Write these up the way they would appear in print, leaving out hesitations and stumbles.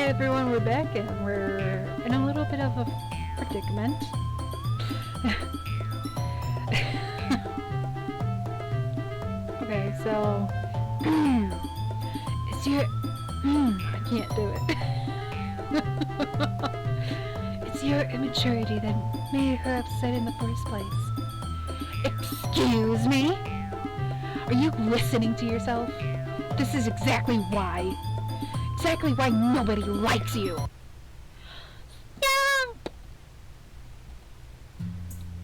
Okay, everyone, we're back and we're in a little bit of a predicament. Okay, so it's your I can't do it. It's your immaturity that made her upset in the first place. Excuse me? Are you listening to yourself? This is exactly why nobody likes you. Stop!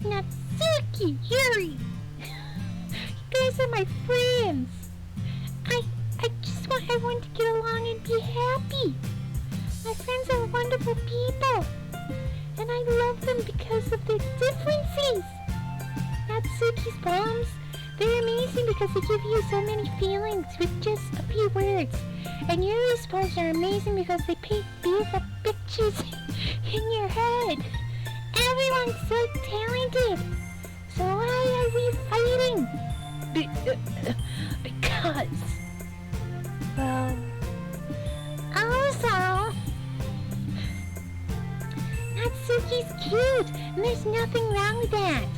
Natsuki, Yuri! You guys are my friends. I just want everyone to get along and be happy. My friends are wonderful people. And I love them because of their differences. Natsuki's poems, they're amazing because they give you so many feelings with just a few words. And Yuri's poems are amazing because they paint beautiful pictures in your head. Everyone's so talented. So why are we fighting? Because... Well... Also... Natsuki's cute, and there's nothing wrong with that.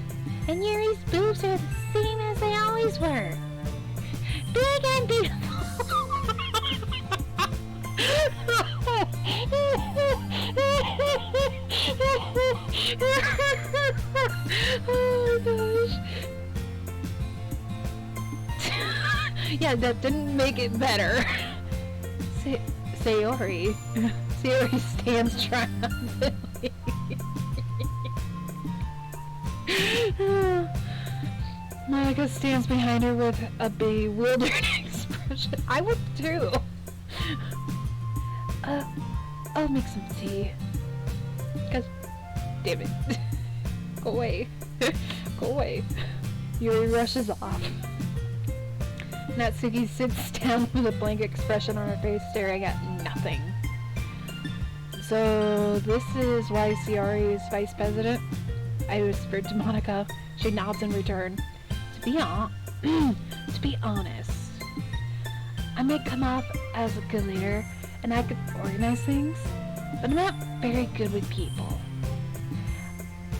And Yuri's boobs are the same as they always were. Big and beautiful. Oh my gosh. Yeah, that didn't make it better. Sayori. Sayori stands triumphantly. Monica stands behind her with a bewildered expression. I would too. I'll make some tea. Cause, damn it. Go away. Go away. Yuri rushes off. Natsuki sits down with a blank expression on her face, staring at nothing. So, this is why Sayori is vice president? I whispered to Monica. She nods in return. To be honest, I may come off as a good leader, and I could organize things, but I'm not very good with people.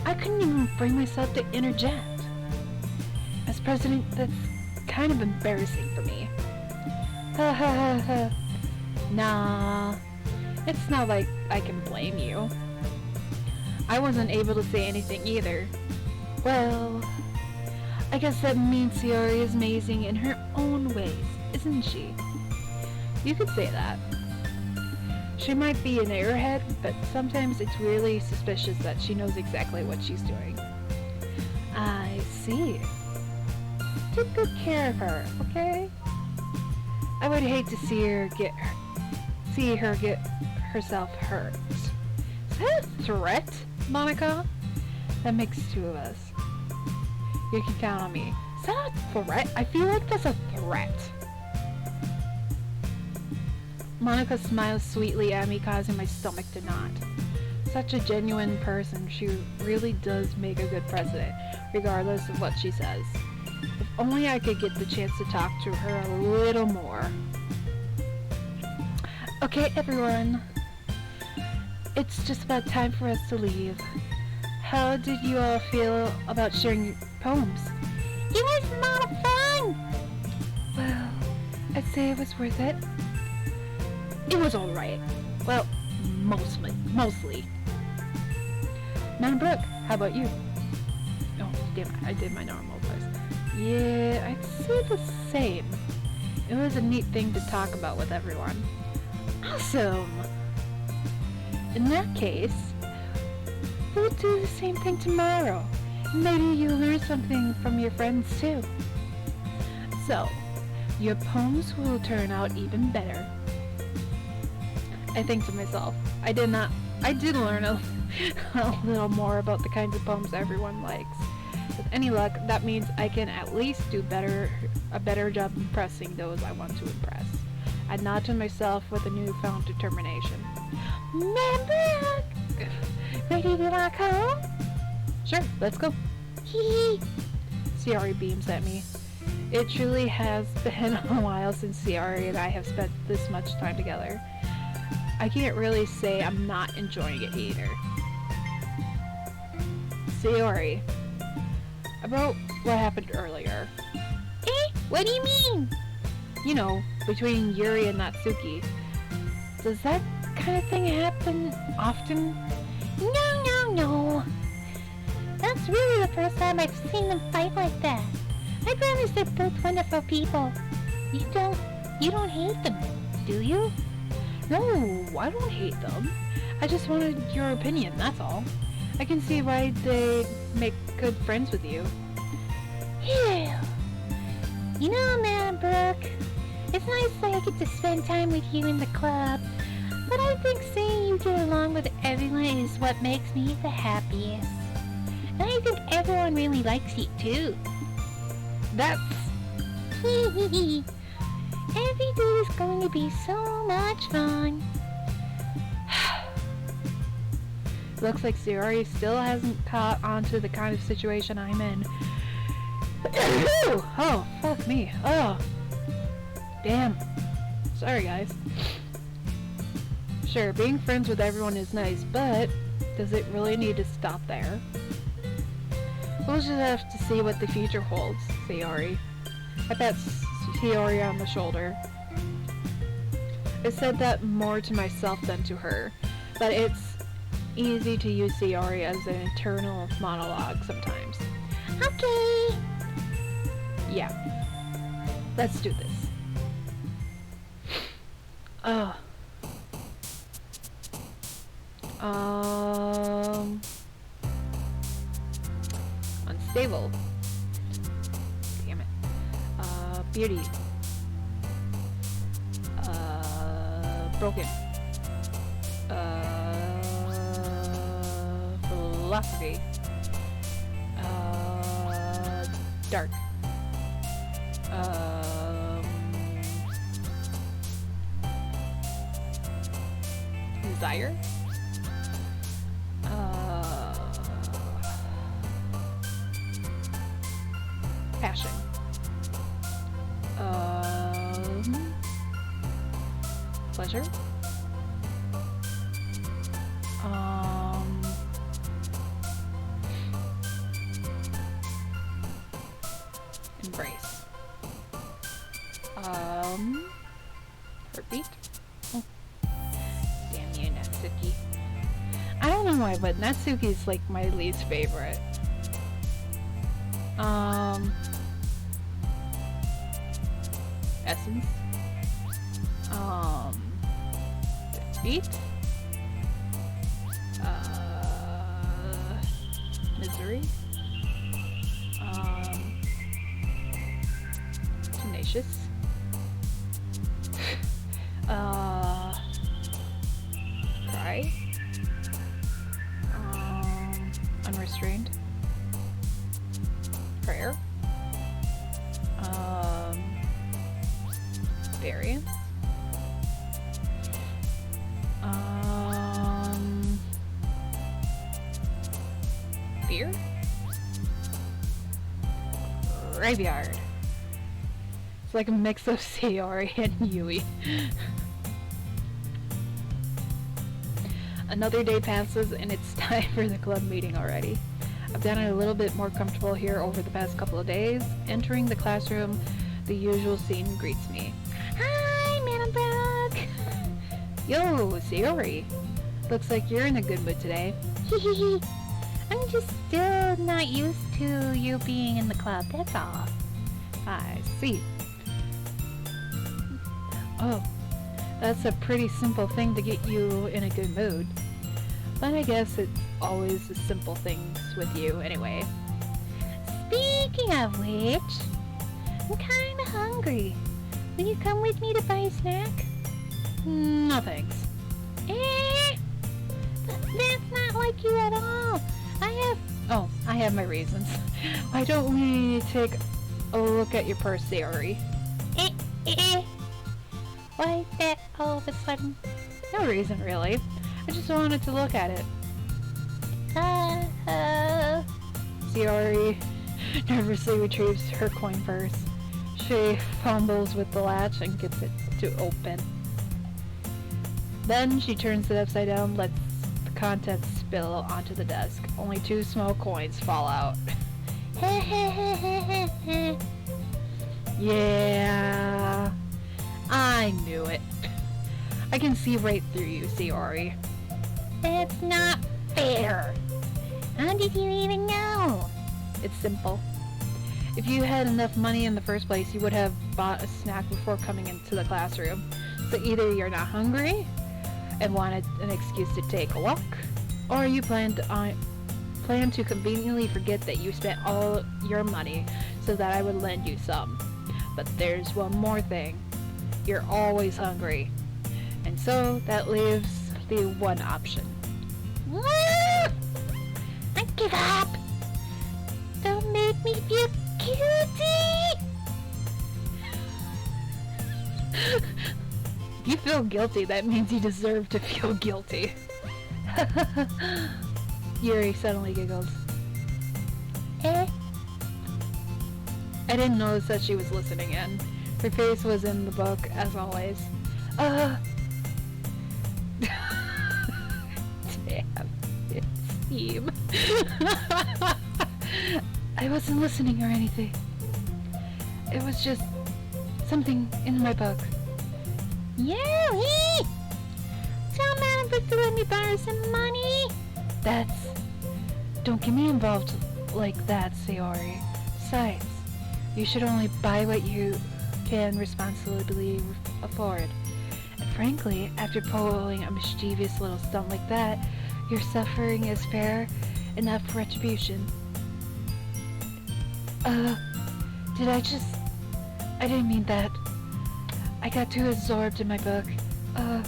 I couldn't even bring myself to interject. As president, that's kind of embarrassing for me. Ha ha ha ha. Nah, it's not like I can blame you. I wasn't able to say anything either. Well, I guess that means Sayori is amazing in her own ways, isn't she? You could say that. She might be an airhead, but sometimes it's really suspicious that she knows exactly what she's doing. I see. Take good care of her, okay? I would hate to see her get herself hurt. Is that a threat, Monica? That makes two of us. You can count on me. Is that a threat? I feel like that's a threat. Monica smiles sweetly at me, causing my stomach to knot. Such a genuine person, she really does make a good president, regardless of what she says. If only I could get the chance to talk to her a little more. Okay, everyone. It's just about time for us to leave. How did you all feel about sharing your poems? It was a lot of fun! Well, I'd say it was worth it. It was alright. Well, mostly. Madam Brooke, how about you? Oh, damn it, I did my normal voice. Yeah, I'd say the same. It was a neat thing to talk about with everyone. Awesome! In that case, we'll do the same thing tomorrow. Maybe you'll learn something from your friends too. So, your poems will turn out even better. I think to myself, I did learn a little more about the kinds of poems everyone likes. With any luck, that means I can at least do a better job impressing those I want to impress. I nod to myself with a newfound determination. Remember? Ready to rock home? Sure, let's go. Hee. Sayori beams at me. It truly has been a while since Sayori and I have spent this much time together. I can't really say I'm not enjoying it either. Sayori, about what happened earlier. What do you mean? You know, between Yuri and Natsuki. Does that kind of thing happen often? No. That's really the first time I've seen them fight like that. I promise they're both wonderful people. You don't hate them, do you? No, I don't hate them. I just wanted your opinion, that's all. I can see why they make good friends with you. Phew. You know, Madam Brooke, it's nice that I get to spend time with you in the club, but I think seeing you get along with everyone is what makes me the happiest. And I think everyone really likes you, too. That's... Every day is going to be so much fun. Looks like Sayori still hasn't caught on to the kind of situation I'm in. Oh, fuck me. Oh. Damn. Sorry, guys. Sure, being friends with everyone is nice, but does it really need to stop there? We'll just have to see what the future holds, Sayori. I pat Sayori on the shoulder. I said that more to myself than to her, but it's easy to use Sayori as an internal monologue sometimes. Okay. Yeah. Let's do this. Unstable. Damn it. Beauty. Broken. Philosophy. Dark. Desire. Passion. Pleasure. Embrace. Heartbeat. Oh. Damn you, Natsuki. I don't know why, but Natsuki's like my least favorite. Essence. Beat. Misery. Tenacious. Cry. Unrestrained. Prayer. Variance. Fear. Graveyard. It's like a mix of Sayori and Yui. Another day passes and it's time for the club meeting already. I've gotten a little bit more comfortable here over the past couple of days. Entering the classroom, the usual scene greets me. Hi, Madam Brooke. Yo, Sayori. Looks like you're in a good mood today. I'm just still not used to you being in the club, that's all. I see. Oh, that's a pretty simple thing to get you in a good mood. But I guess it's always the simple things with you anyway. Speaking of which, I'm kinda hungry. Will you come with me to buy a snack? No thanks. That's not like you at all. I have my reasons. Why don't we take a look at your purse, Sayori? Why is that all of a sudden? No reason, really. I just wanted to look at it. Sayori nervously retrieves her coin purse. She fumbles with the latch and gets it to open. Then she turns it upside down, lets the contents spill onto the desk. Only 2 small coins fall out. Yeah, I knew it. I can see right through you, Sayori. That's not fair. How did you even know? It's simple. If you had enough money in the first place, you would have bought a snack before coming into the classroom. So either you're not hungry and wanted an excuse to take a walk, or you plan to conveniently forget that you spent all your money so that I would lend you some. But there's one more thing. You're always hungry. And so that leaves the one option. I give up. Don't make me feel guilty. If you feel guilty, that means you deserve to feel guilty. Yuri suddenly giggles. Eh? I didn't notice that she was listening in. Her face was in the book, as always. Damn it, Steve. I wasn't listening or anything. It was just something in my book. Yuri! Tell Madam to let me borrow some money. Don't get me involved like that, Sayori. Besides, you should only buy what you can responsibly afford. And frankly, after pulling a mischievous little stunt like that, your suffering is fair enough retribution. I didn't mean that. I got too absorbed in my book. Yeah.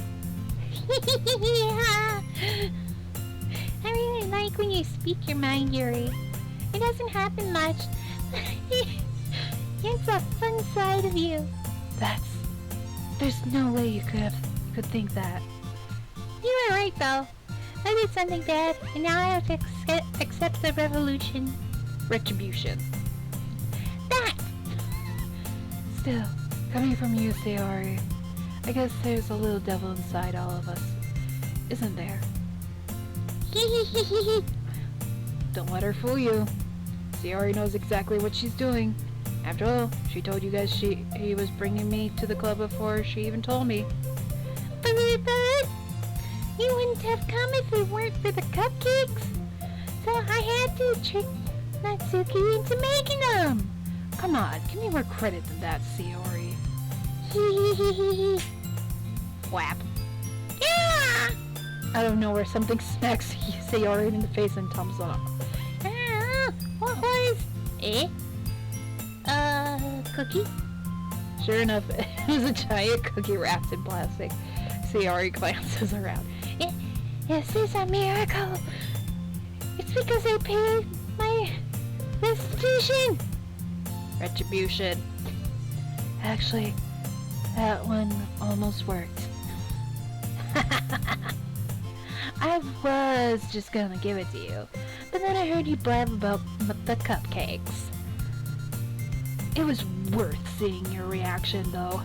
I really like when you speak your mind, Yuri. It doesn't happen much. It's a fun side of you. There's no way you could think that. You were right, though. I did something bad, and now I have to accept the retribution. That! Still, coming from you, Sayori, I guess there's a little devil inside all of us, isn't there? Don't let her fool you. Sayori knows exactly what she's doing. After all, she told you guys he was bringing me to the club before she even told me. But you wouldn't have come if it weren't for the cupcakes. So I had to trick Natsuki into making them. Come on, give me more credit than that, Sayori. Whap. Yeah! Out of nowhere, something smacks Sayori in the face and tumbles on. What was... Eh? Cookie? Sure enough, it was a giant cookie wrapped in plastic. Sayori glances around. Is this a miracle? It's because I paid my restitution. Retribution. Actually, that one almost worked. I was just gonna give it to you, but then I heard you blab about the cupcakes. It was worth seeing your reaction, though.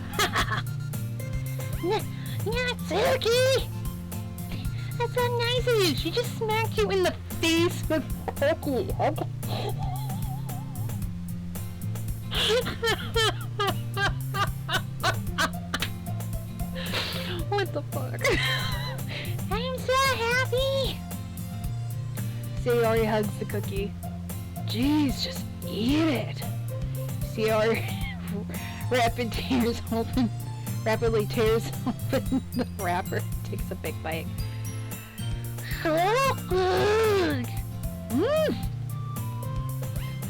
Natsuki! That's so nice of you. She just smacked you in the face with cookie. What the fuck? I'm so happy. Sayori hugs the cookie. Jeez, just eat it. Sayori rapidly tears open the wrapper, takes a big bite. So good.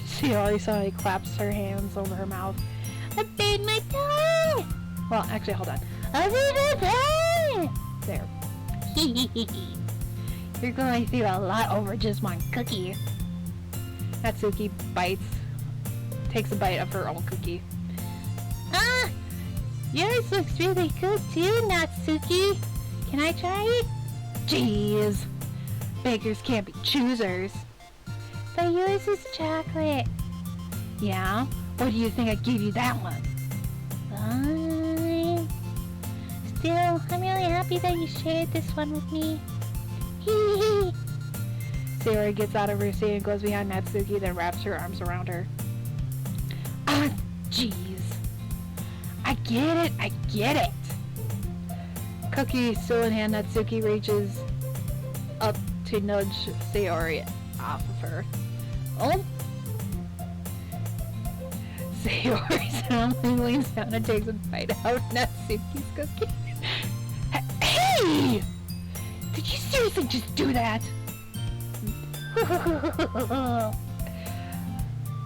Sayori suddenly claps her hands over her mouth. I bit my tongue. Well, actually, hold on. I bit my tongue. There. You're going through a lot over just one cookie. Natsuki takes a bite of her own cookie. Yours looks really good too, Natsuki. Can I try it? Jeez. Bakers can't be choosers. But yours is chocolate. Yeah? What do you think I gave you that one? Fine. Still, I'm really happy that you shared this one with me. Hee hee. Sayori gets out of her seat and goes behind Natsuki, then wraps her arms around her. Ah, jeez. I get it. Cookie still in hand, Natsuki reaches up to nudge Sayori off of her. Oh! Sayori suddenly leans down and takes a bite out of Natsuki's cookie. Hey! Did you seriously just do that?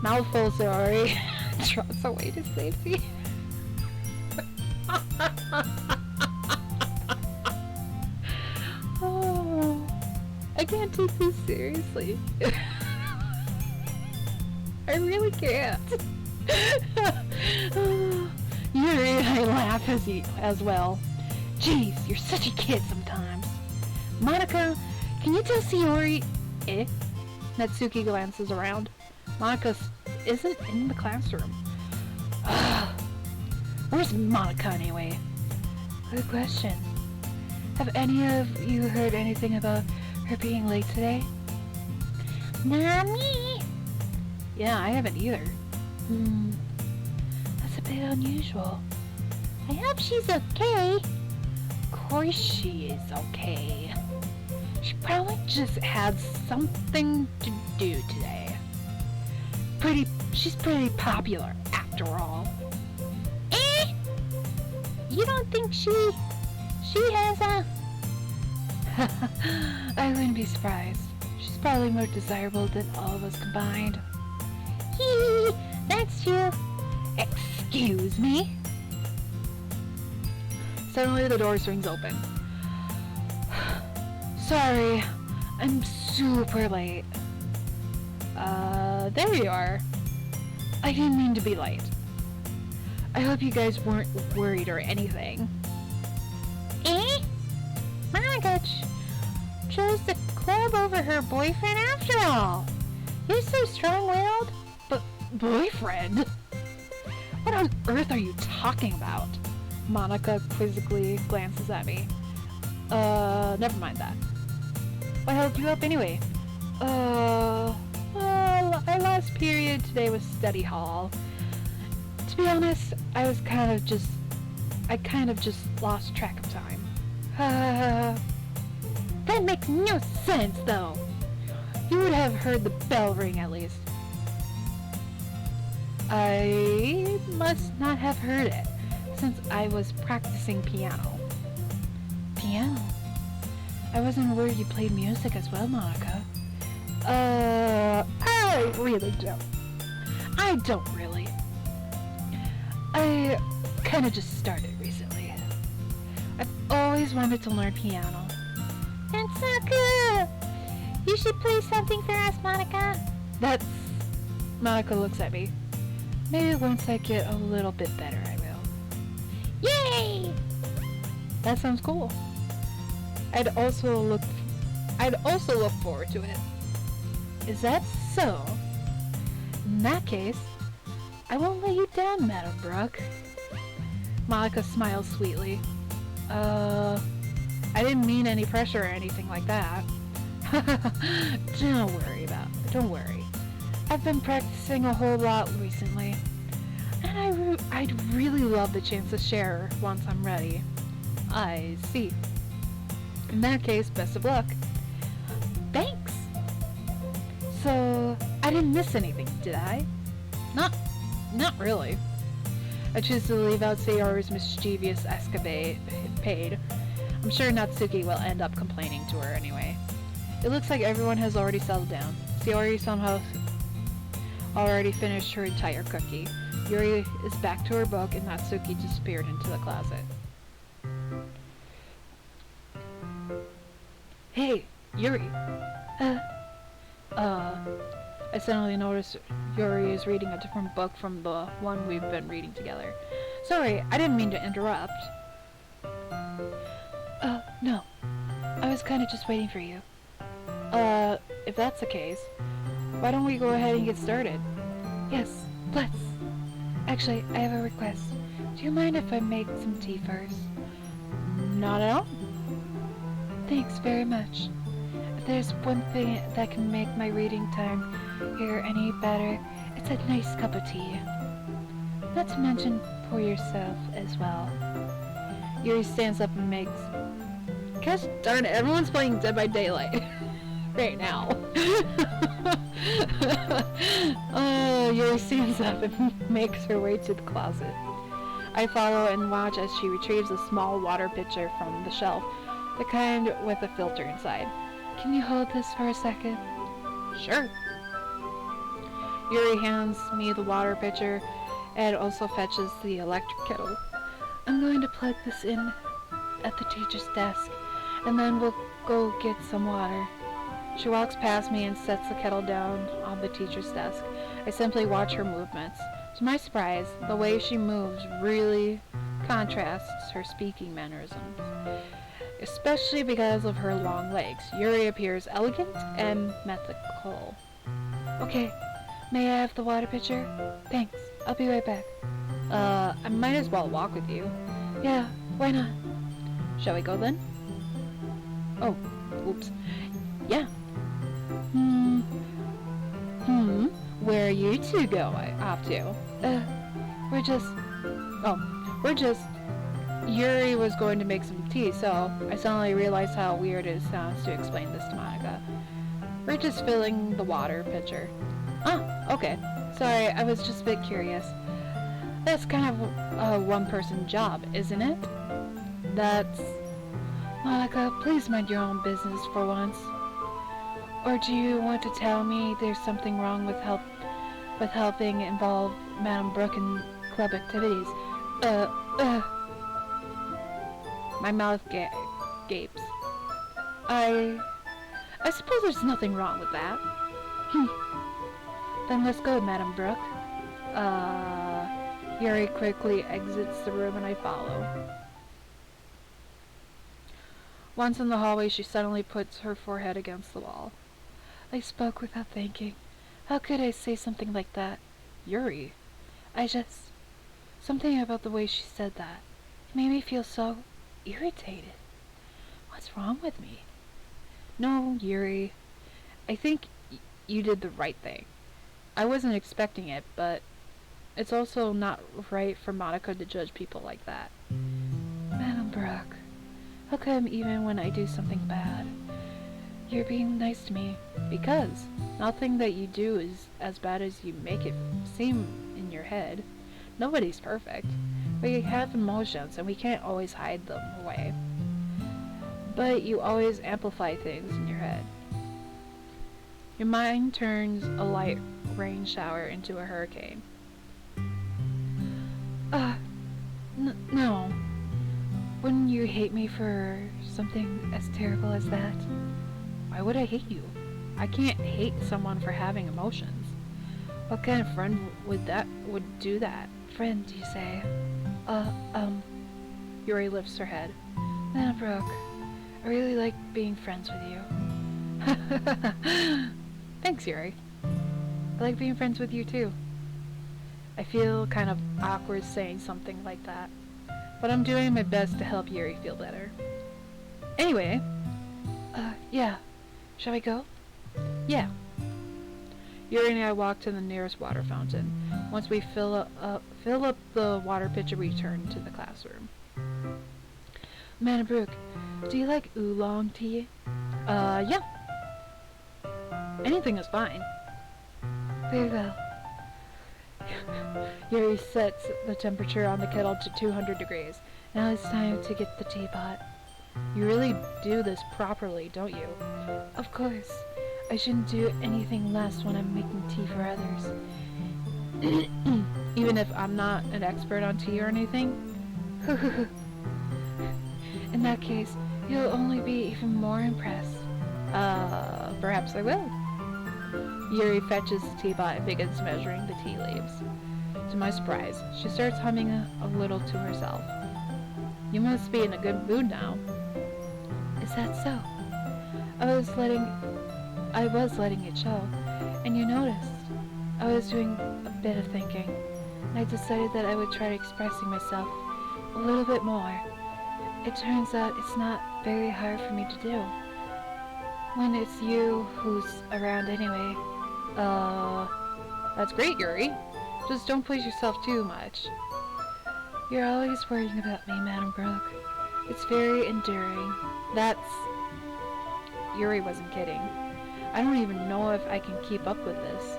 Mouthful, Sayori trots away to safety. Oh, I can't take this seriously. I really can't. Yuri and I laugh as well. Jeez, you're such a kid sometimes. Monica, can you tell Sayori? Natsuki glances around. Monica isn't in the classroom. Where's Monica anyway? Good question. Have any of you heard anything about her being late today? Not me. Yeah, I haven't either. That's a bit unusual. I hope she's okay. Of course she is okay. She probably just had something to do today. She's pretty popular after all. You don't think she has a... I wouldn't be surprised. She's probably more desirable than all of us combined. Hee, that's true. Excuse me? Suddenly the door swings open. Sorry, I'm super late. There you are. I didn't mean to be late. I hope you guys weren't worried or anything. Monica chose the club over her boyfriend after all. You're so strong-willed. But boyfriend? What on earth are you talking about? Monica quizzically glances at me. Never mind that. What held you up anyway? Well, our last period today was study hall. To be honest, I kind of just lost track of time. That makes no sense, though. You would have heard the bell ring at least. I must not have heard it, since I was practicing piano. Piano? I wasn't aware you played music as well, Monica. I really don't. I don't really. I kinda just started recently. I've always wanted to learn piano. That's so cool. You should play something for us, Monica. Monica looks at me. Maybe once I get a little bit better, I will. Yay! That sounds cool. I'd also look forward to it. Is that so? In that case, I won't let you down, Madam Brooke. Monica smiles sweetly. I didn't mean any pressure or anything like that. Don't worry. I've been practicing a whole lot recently. And I'd really love the chance to share once I'm ready. I see. In that case, best of luck. Thanks! So, I didn't miss anything, did I? Not really. I choose to leave out Sayori's mischievous escapade. I'm sure Natsuki will end up complaining to her anyway. It looks like everyone has already settled down. Sayori somehow already finished her entire cookie. Yuri is back to her book and Natsuki disappeared into the closet. Hey, Yuri. I suddenly noticed Yuri is reading a different book from the one we've been reading together. Sorry, I didn't mean to interrupt. No. I was kinda just waiting for you. If that's the case, why don't we go ahead and get started? Yes, let's. Actually, I have a request. Do you mind if I make some tea first? Not at all. Thanks very much. If there's one thing that can make my reading time here any better, it's a nice cup of tea. Not to mention for yourself as well. Yuri stands up and makes... Gosh darn it, everyone's playing Dead by Daylight right now. Yuri stands up and makes her way to the closet. I follow and watch as she retrieves a small water pitcher from the shelf, the kind with a filter inside. Can you hold this for a second? Sure. Yuri hands me the water pitcher and also fetches the electric kettle. I'm going to plug this in at the teacher's desk, and then we'll go get some water. She walks past me and sets the kettle down on the teacher's desk. I simply watch her movements. To my surprise, the way she moves really contrasts her speaking mannerisms, especially because of her long legs. Yuri appears elegant and methodical. Okay, may I have the water pitcher? Thanks, I'll be right back. I might as well walk with you. Yeah, why not? Shall we go then? Oh, oops. Yeah. Where are you two going off to? We're just... Yuri was going to make some tea, so I suddenly realized how weird it sounds to explain this to Monica. We're just filling the water pitcher. Ah, okay. Sorry, I was just a bit curious. That's kind of a one-person job, isn't it? That's... Monica, please mind your own business for once. Or do you want to tell me there's something wrong with helping involve Madame Brooke in club activities? My mouth gapes. I suppose there's nothing wrong with that. Then let's go, Madame Brooke. Yuri quickly exits the room and I follow. Once in the hallway, she suddenly puts her forehead against the wall. I spoke without thinking. How could I say something like that? Yuri. Something about the way she said that. It made me feel so irritated. What's wrong with me? No, Yuri. I think you did the right thing. I wasn't expecting it, but it's also not right for Monica to judge people like that. Madame Brooke, how come even when I do something bad, you're being nice to me? Because nothing that you do is as bad as you make it seem in your head. Nobody's perfect. We have emotions and we can't always hide them away. But you always amplify things in your head. Your mind turns a light rain shower into a hurricane. No. Wouldn't you hate me for something as terrible as that? Why would I hate you? I can't hate someone for having emotions. What kind of friend would do that? Friend, you say? Yuri lifts her head. Madame Brooke, I really like being friends with you. Thanks, Yuri. I like being friends with you too. I feel kind of awkward saying something like that, but I'm doing my best to help Yuri feel better. Anyway, yeah. Shall we go? Yeah. Yuri and I walk to the nearest water fountain. Once we fill up the water pitcher, we return to the classroom. Madame Brooke, do you like oolong tea? Yeah. Anything is fine. Very well. Yuri sets the temperature on the kettle to 200 degrees. Now it's time to get the teapot. You really do this properly, don't you? Of course. I shouldn't do anything less when I'm making tea for others. Even if I'm not an expert on tea or anything? In that case, you'll only be even more impressed. Perhaps I will. Yuri fetches the teapot and begins measuring the tea leaves. To my surprise, she starts humming a little to herself. You must be in a good mood now. Is that so? I was letting it show, and you noticed. I was doing a bit of thinking, and I decided that I would try expressing myself a little bit more. it turns out it's not very hard for me to do. When it's you who's around anyway. That's great, Yuri. Just don't push yourself too much. You're always worrying about me, Madam Brooke. It's very endearing. Yuri wasn't kidding. I don't even know if I can keep up with this.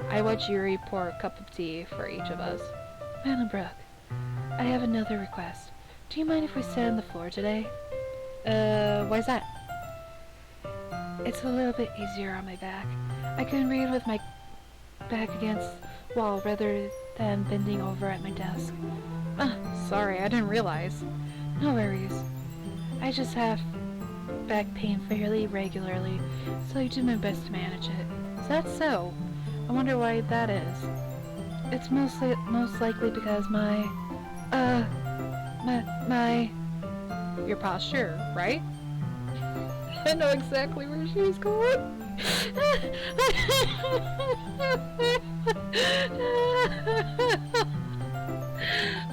I watch Yuri pour a cup of tea for each of us. Madam Brooke, I have another request. Do you mind if we sit on the floor today? Why's that? It's a little bit easier on my back. I can read with my back against the wall rather than bending over at my desk. Sorry, I didn't realize. No worries. I just have back pain fairly regularly, so I do my best to manage it. Is that so? I wonder why that is. It's most likely because your posture, right? I know exactly where she's going.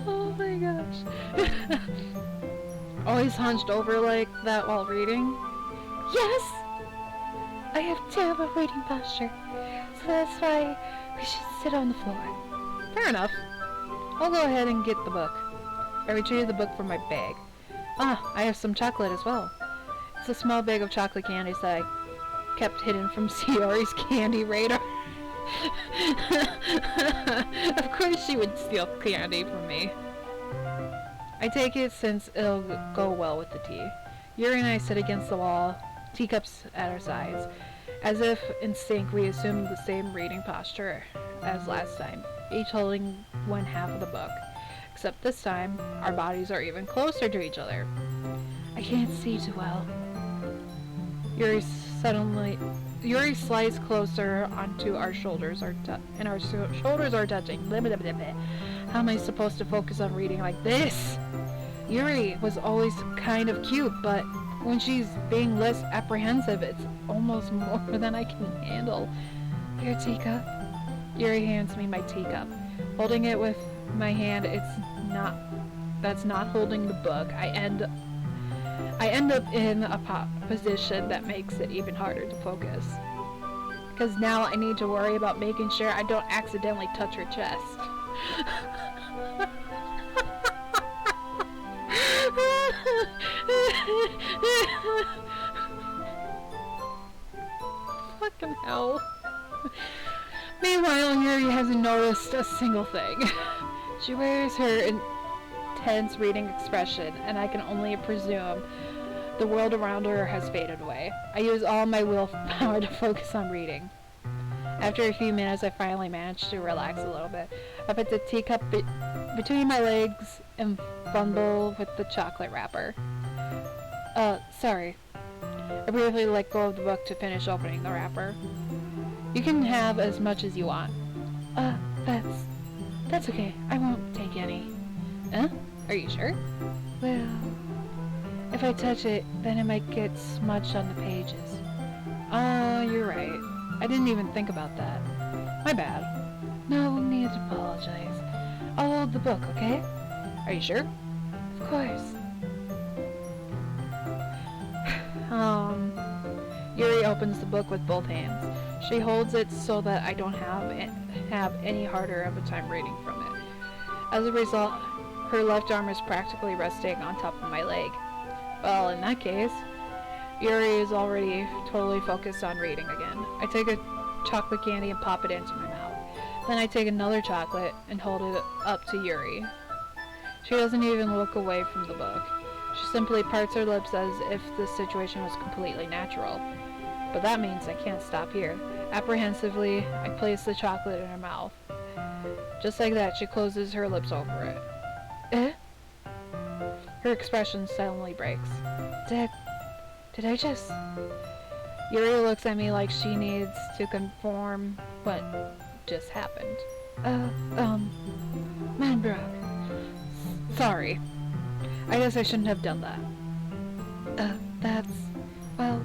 Oh my gosh. Always hunched over like that while reading? Yes! I have terrible reading posture, so that's why we should sit on the floor. Fair enough. I'll go ahead and get the book. I retrieved the book from my bag. I have some chocolate as well. It's a small bag of chocolate candies that I kept hidden from Sayori's candy radar. Of course she would steal candy from me. I take it since it'll go well with the tea. Yuri and I sit against the wall, teacups at our sides. As if in sync, we assume the same reading posture as last time, each holding one half of the book. Except this time, our bodies are even closer to each other. I can't see too well. Yuri slides closer onto our shoulders, and our shoulders are touching. How am I supposed to focus on reading like this? Yuri was always kind of cute, but when she's being less apprehensive, it's almost more than I can handle. Your teacup. Yuri hands me my teacup. Holding it with my hand, that's not holding the book. I end up in a position that makes it even harder to focus. Because now I need to worry about making sure I don't accidentally touch her chest. Fucking hell. Meanwhile, Yuri hasn't noticed a single thing. She wears her intense reading expression, and I can only presume the world around her has faded away. I use all my willpower to focus on reading. After a few minutes, I finally managed to relax a little bit. I put the teacup between my legs and fumble with the chocolate wrapper. Sorry. I briefly let go of the book to finish opening the wrapper. You can have as much as you want. That's okay. I won't take any. Are you sure? Well, if I touch it, then it might get smudged on the pages. You're right. I didn't even think about that. My bad. No need to apologize. I'll hold the book, okay? Are you sure? Of course. Yuri opens the book with both hands. She holds it so that I don't have any harder of a time reading from it. As a result, her left arm is practically resting on top of my leg. Well, in that case, Yuri is already totally focused on reading again. I take a chocolate candy and pop it into my mouth. Then I take another chocolate and hold it up to Yuri. She doesn't even look away from the book. She simply parts her lips as if the situation was completely natural. But that means I can't stop here. Apprehensively, I place the chocolate in her mouth. Just like that, she closes her lips over it. Her expression suddenly breaks. Did I just... Yuri looks at me like she needs to confirm what just happened. Manbrook. Sorry. I guess I shouldn't have done that. Well,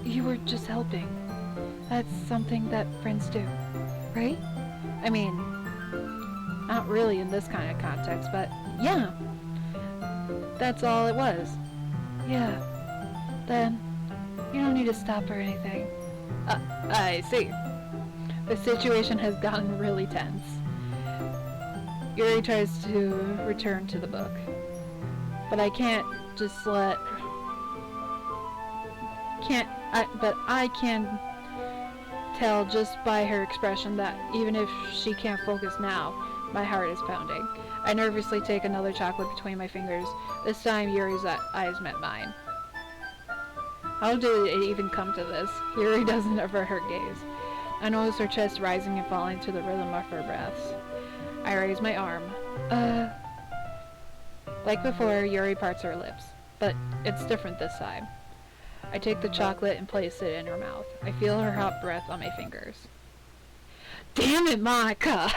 you were just helping. That's something that friends do, right? I mean, not really in this kind of context, but yeah. that's all it was. Yeah. Then, you don't need to stop or anything. I see. The situation has gotten really tense. Yuri tries to return to the book. But I can't just let... But I can tell just by her expression that even if she can't focus now, my heart is pounding. I nervously take another chocolate between my fingers. This time, Yuri's eyes met mine. How did it even come to this? Yuri doesn't avert her gaze. I notice her chest rising and falling to the rhythm of her breaths. I raise my arm. Like before, Yuri parts her lips, but it's different this time. I take the chocolate and place it in her mouth. I feel her hot breath on my fingers. Damn it, Monica!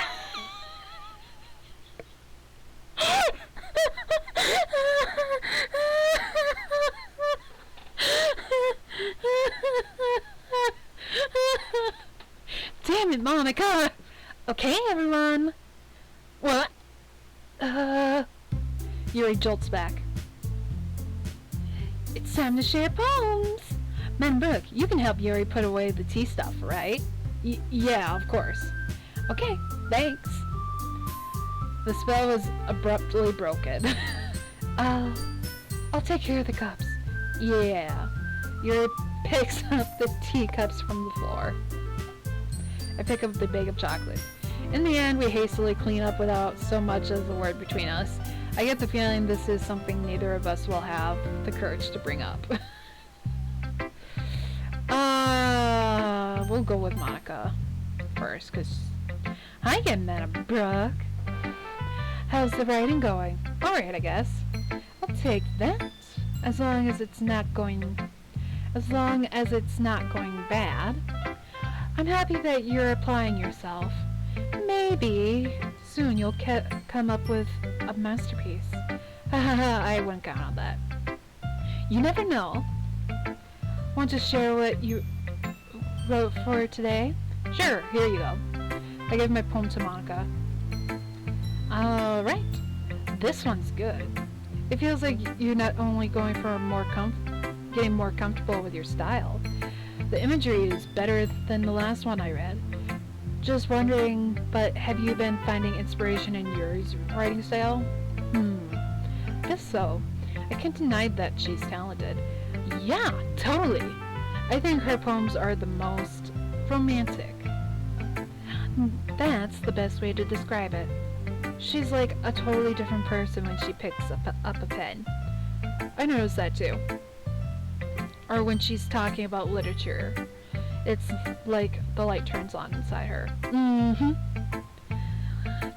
Damn it, Monica! Okay, everyone. What? Yuri jolts back. It's time to share poems! Man, Brooke, you can help Yuri put away the tea stuff, right? Yeah, of course. Okay, thanks. The spell was abruptly broken. I'll take care of the cups. Yeah. Yuri picks up the teacups from the floor. I pick up the bag of chocolate. In the end, we hastily clean up without so much as a word between us. I get the feeling this is something neither of us will have the courage to bring up. We'll go with Monica first, because hi again, Madam Brooke. How's the writing going? Alright, I guess. I'll take that. As long as it's not going bad. I'm happy that you're applying yourself. Maybe soon you'll come up with a masterpiece. I wouldn't count on that. You never know. Want to share what you wrote for today? Sure, here you go. I give my poem to Monica. Alright, this one's good. It feels like you're not only going for getting more comfortable with your style. The imagery is better than the last one I read. Just wondering, but have you been finding inspiration in Yuri's writing style? Guess so. I can't deny that she's talented. Yeah, totally. I think her poems are the most romantic. That's the best way to describe it. She's like a totally different person when she picks up a pen. I noticed that too. Or when she's talking about literature. It's like the light turns on inside her.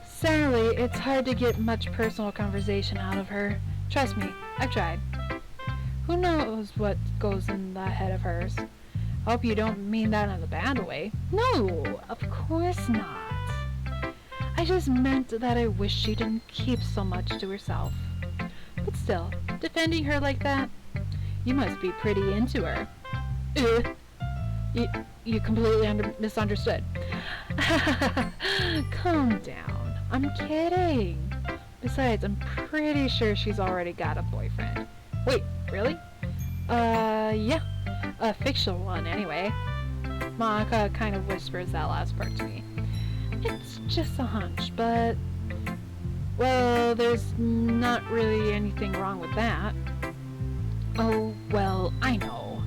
Sadly, it's hard to get much personal conversation out of her. Trust me, I've tried. Who knows what goes in that head of hers? I hope you don't mean that in a bad way. No, of course not. I just meant that I wish she didn't keep so much to herself. But still, defending her like that, you must be pretty into her. You completely misunderstood. Calm down. I'm kidding. Besides, I'm pretty sure she's already got a boyfriend. Wait, really? Yeah. A fictional one, anyway. Monica kind of whispers that last part to me. It's just a hunch, but... well, there's not really anything wrong with that. Oh, well, I know.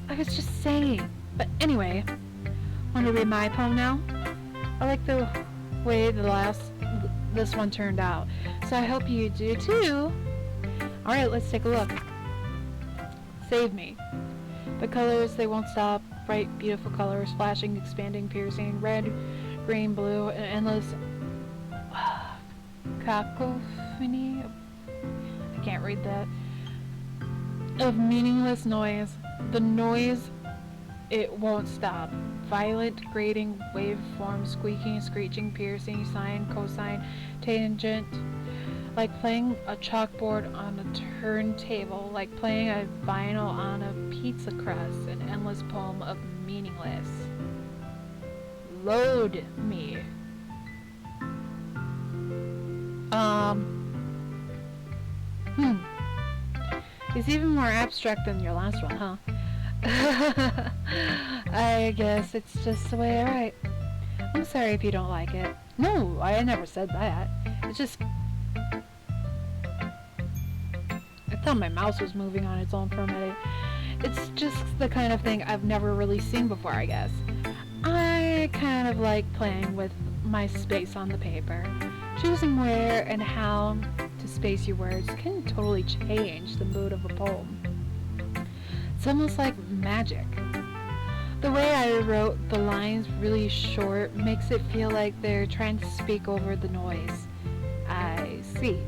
I was just saying. But anyway, want to read my poem now? I like the way this one turned out, so I hope you do too. Alright, let's take a look. Save me. The colors, they won't stop. Bright, beautiful colors, flashing, expanding, piercing, red, green, blue, and endless cacophony. I can't read that. Of meaningless noise. The noise, it won't stop. Violent, grating, waveform, squeaking, screeching, piercing, sine, cosine, tangent. Like playing a chalkboard on a turntable. Like playing a vinyl on a pizza crust. An endless poem of meaningless. Load me. He's even more abstract than your last one, huh? I guess it's just the way I write. I'm sorry if you don't like it. No, I never said that. It's just... I thought my mouse was moving on its own for a minute. It's just the kind of thing I've never really seen before, I guess. I kind of like playing with my space on the paper. Choosing where and how to space your words can totally change the mood of a poem. It's almost like magic. The way I wrote the lines really short makes it feel like they're trying to speak over the noise. I see.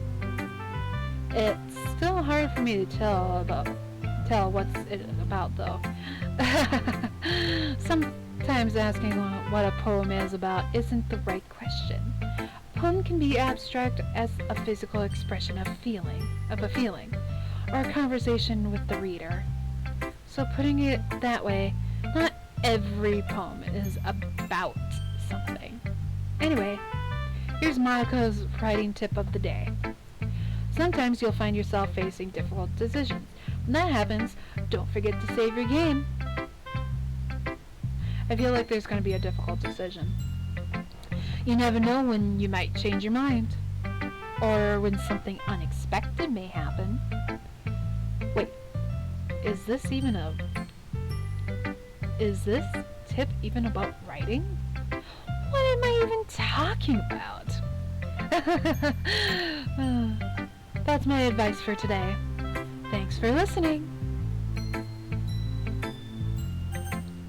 It's still hard for me to tell what's it about though. Sometimes asking what a poem is about isn't the right question. A poem can be abstract as a physical expression of a feeling, or a conversation with the reader. So putting it that way, not every poem is about something. Anyway, here's Monica's writing tip of the day. Sometimes you'll find yourself facing difficult decisions. When that happens, don't forget to save your game. I feel like there's going to be a difficult decision. You never know when you might change your mind, or when something unexpected may happen. Wait, is this tip even about writing? What am I even talking about? That's my advice for today. Thanks for listening.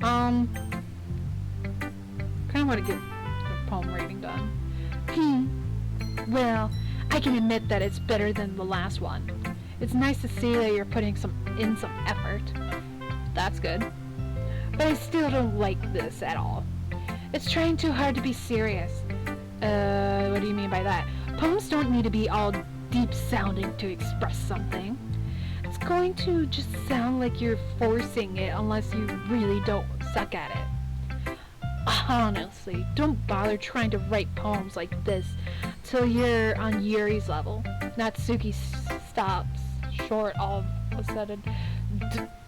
Kinda want to get the poem rating done. Well, I can admit that it's better than the last one. It's nice to see that you're putting some effort. That's good. But I still don't like this at all. It's trying too hard to be serious. What do you mean by that? Poems don't need to be all deep sounding to express something. It's going to just sound like you're forcing it unless you really don't suck at it. Honestly, don't bother trying to write poems like this till you're on Yuri's level. Natsuki stops short all of a sudden.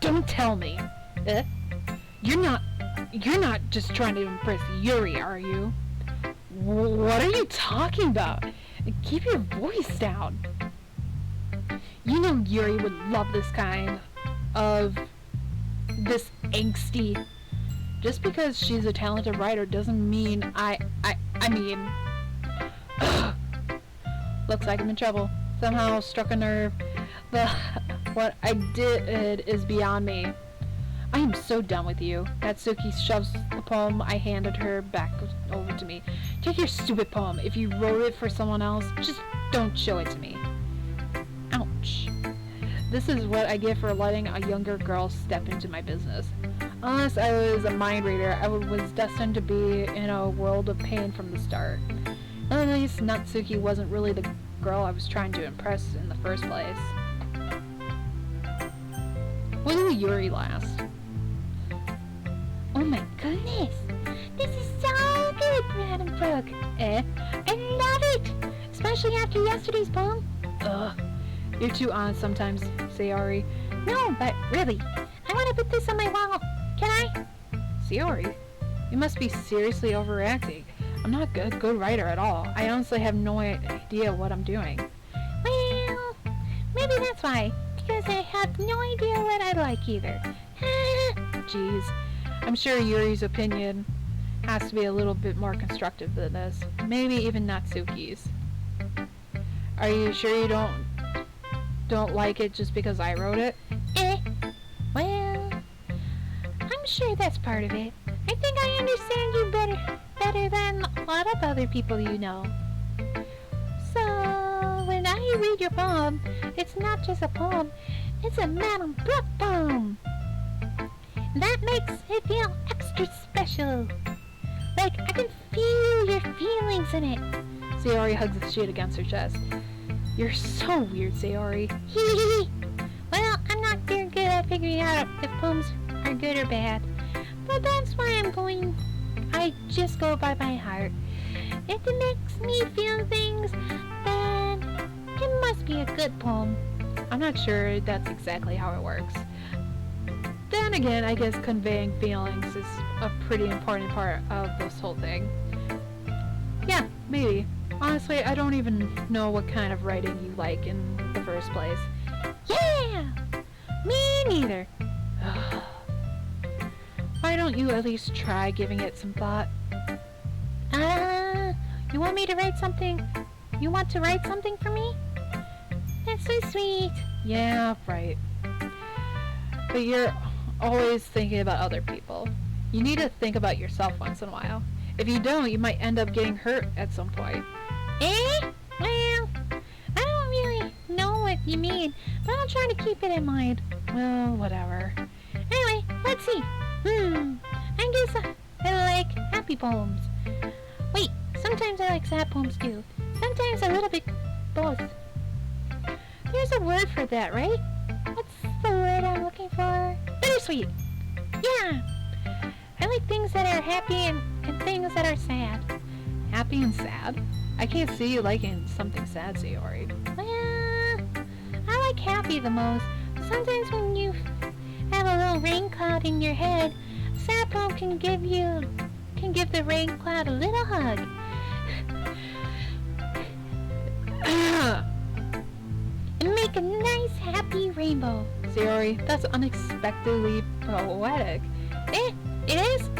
Don't tell me. You're not just trying to impress Yuri, are you? What are you talking about? Keep your voice down. You know Yuri would love this angsty. Just because she's a talented writer doesn't mean I mean... Looks like I'm in trouble. Somehow struck a nerve. What I did is beyond me. I am so done with you. Natsuki shoves the poem I handed her back over to me. Take your stupid poem. If you wrote it for someone else, just don't show it to me. Ouch. This is what I get for letting a younger girl step into my business. Unless I was a mind reader, I was destined to be in a world of pain from the start. At least Natsuki wasn't really the girl I was trying to impress in the first place. When will Yuri last? Oh my goodness! This is so good, Brad and Brooke! I love it! Especially after yesterday's poem. Ugh. You're too honest sometimes, Sayori. No, but really, I want to put this on my wall. Can I? Sayori, you must be seriously overreacting. I'm not a good writer at all. I honestly have no idea what I'm doing. Well, maybe that's why. Because I have no idea what I like either. Jeez. I'm sure Yuri's opinion has to be a little bit more constructive than this. Maybe even Natsuki's. Are you sure you don't like it just because I wrote it? Well, I'm sure that's part of it. I think I understand you better than a lot of other people you know. So, when I read your poem, it's not just a poem, it's a Madame Brooke poem. That makes it feel extra special. Like, I can feel your feelings in it. Sayori hugs the sheet against her chest. You're so weird, Sayori. Well, I'm not very good at figuring out if poems are good or bad. But that's why I just go by my heart. If it makes me feel things, then it must be a good poem. I'm not sure that's exactly how it works. Then again, I guess conveying feelings is a pretty important part of this whole thing. Yeah, maybe. Honestly, I don't even know what kind of writing you like in the first place. Yeah! Me neither. Why don't you at least try giving it some thought? You want me to write something? You want to write something for me? That's so sweet. Yeah, right. But you're always thinking about other people. You need to think about yourself once in a while. If you don't, you might end up getting hurt at some point. Eh? Well, I don't really know what you mean, but I'll try to keep it in mind. Well, whatever. Anyway, let's see. I guess I like happy poems. Wait, sometimes I like sad poems too. Sometimes a little bit both. There's a word for that, right? What's the word I'm looking for? Bittersweet. Yeah. I like things that are happy and things that are sad. Happy and sad? I can't see you liking something sad, Sayori. Well, I like happy the most. Sometimes when you have a little rain cloud in your head, a sad poem can give the rain cloud a little hug. And make a nice happy rainbow. Sayori, that's unexpectedly poetic. It is?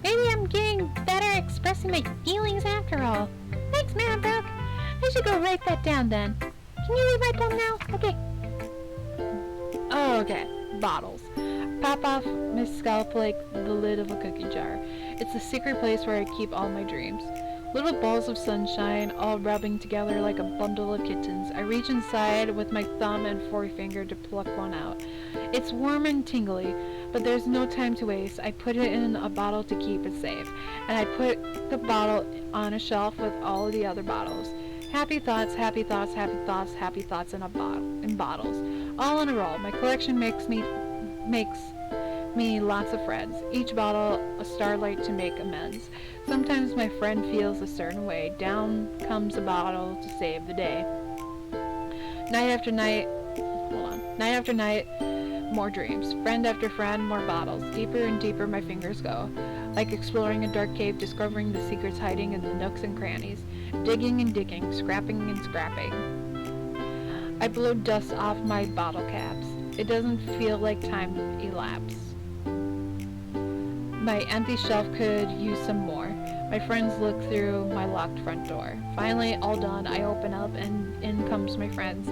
Maybe I'm getting better at expressing my feelings after all. Thanks, Manbrook. I should go write that down then. Can you read my poem now? Okay. Oh, okay. Bottles. Pop off my scalp like the lid of a cookie jar. It's the secret place where I keep all my dreams. Little balls of sunshine, all rubbing together like a bundle of kittens. I reach inside with my thumb and forefinger to pluck one out. It's warm and tingly, but there's no time to waste. I put it in a bottle to keep it safe, and I put the bottle on a shelf with all of the other bottles. Happy thoughts, happy thoughts, happy thoughts, happy thoughts in bottles, all in a row. My collection makes me lots of friends. Each bottle a starlight to make amends. Sometimes my friend feels a certain way. Down comes a bottle to save the day. Night after night, more dreams. Friend after friend, more bottles. Deeper and deeper my fingers go. Like exploring a dark cave, discovering the secrets hiding in the nooks and crannies. Digging and digging, scrapping and scrapping. I blow dust off my bottle caps. It doesn't feel like time elapsed. My empty shelf could use some more. My friends look through my locked front door. Finally, all done, I open up and in comes my friends.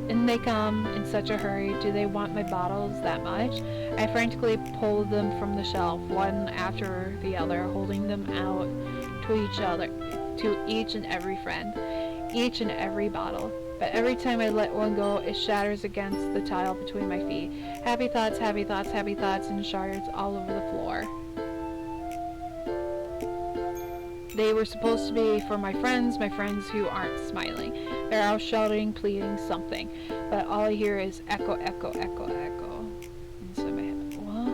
In they come in such a hurry. Do they want my bottles that much? I frantically pull them from the shelf, one after the other, holding them out to each and every friend, each and every bottle. But every time I let one go, it shatters against the tile between my feet. Happy thoughts, happy thoughts, happy thoughts, and shards all over the floor. They were supposed to be for my friends who aren't smiling. They're out shouting, pleading something. But all I hear is echo, echo, echo, echo. Inside my head. What?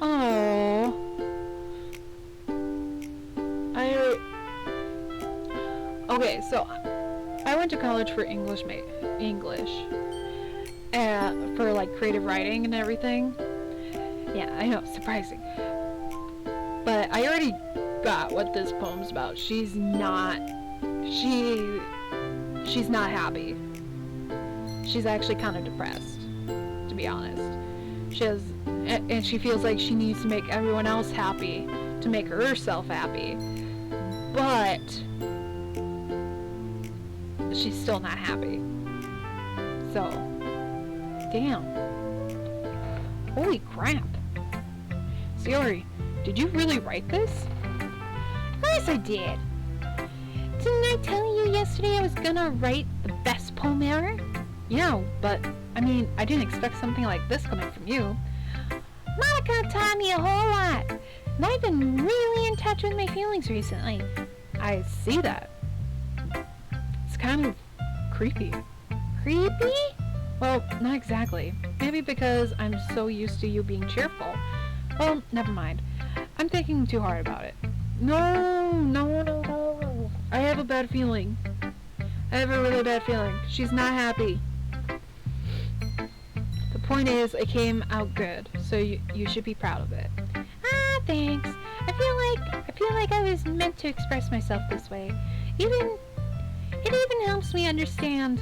Oh. Okay, so I went to college for English, for like creative writing and everything. Yeah, I know, surprising. But I already got what this poem's about. She's not happy. She's actually kind of depressed, to be honest. And she feels like she needs to make everyone else happy to make herself happy. But she's still not happy. So, damn. Holy crap. Sayori, did you really write this? Of course I did. Didn't I tell you yesterday I was gonna write the best poem ever? Yeah, but, I mean, I didn't expect something like this coming from you. Monica taught me a whole lot, and I've been really in touch with my feelings recently. I see that. It's kind of creepy. Creepy? Well, not exactly. Maybe because I'm so used to you being cheerful. Well, never mind. I'm thinking too hard about it. No. I have a bad feeling. I have a really bad feeling. She's not happy. The point is, I came out good, so you should be proud of it. Ah, thanks. I feel like I was meant to express myself this way. It even helps me understand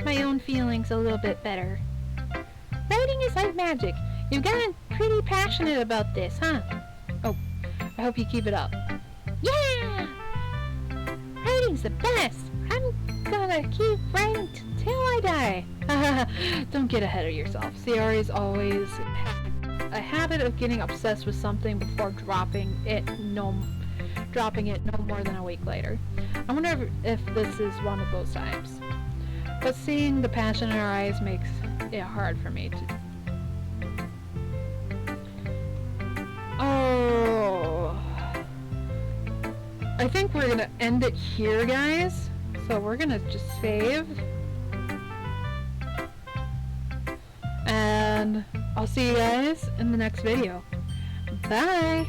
my own feelings a little bit better. Writing is like magic. You've gotten pretty passionate about this, huh? Oh, I hope you keep it up. Yeah! Writing's the best. I'm gonna keep writing till I die. Don't get ahead of yourself. Sayori's always a habit of getting obsessed with something before dropping it no more than a week later. I wonder if this is one of those times. But seeing the passion in her eyes makes it hard for me to... Oh... I think we're gonna end it here, guys. So we're gonna just save. And I'll see you guys in the next video. Bye!